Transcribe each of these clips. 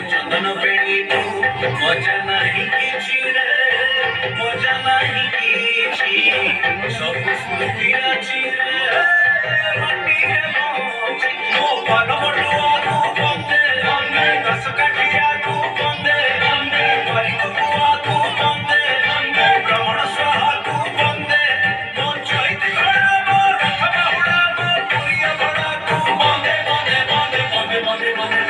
चंदन बेणी मजा नहीं किछि रे मजा नहीं किछि सब स्मृति अछि रे मो बन बटुआ तू बंदे दस काठिया तू बंदे परी कुआ तू बंदे भ्रमण स्वाहा तू बंदे मो चैत घड़ा मो रथ बाहुड़ा मो पुरिया भड़ा तू बंदे बंदे बंदे बंदे बंदे बंदे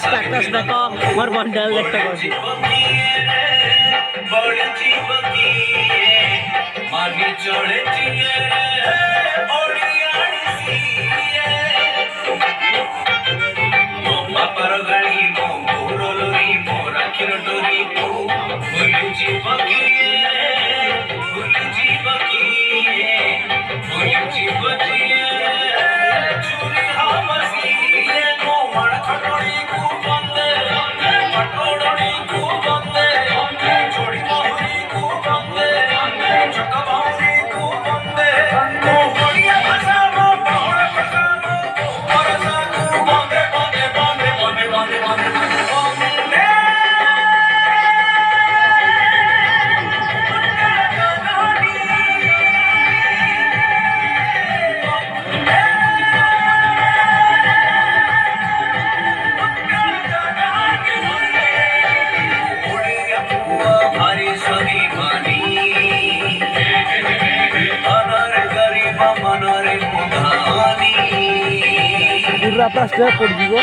स्टेटस देखो मोर बंडल देखो बड़ी जीव की मानी चढ़े चिए ओड़ियाड़ी सी मो बापर गाड़ी मो गोरलोरी मो राखीर डोरी को भूल जीव की भूल जीव की भूल जीव जिए चुरी हमसी मो मण खटोरी को बंदे खटोड़ी को बंदे छोड़ी मोहरी को बंदे चकबाउरी को बंदे मो बढ़िया भाषा मो बहुड़ भाषा मो परसा को बंदे बंदे बंदे बंदे बंदे बंदे पूरा प्लास्टर पड़ जीवो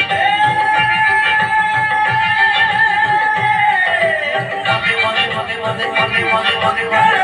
बंदे बंदे बंदे बंदे बंदे बंदे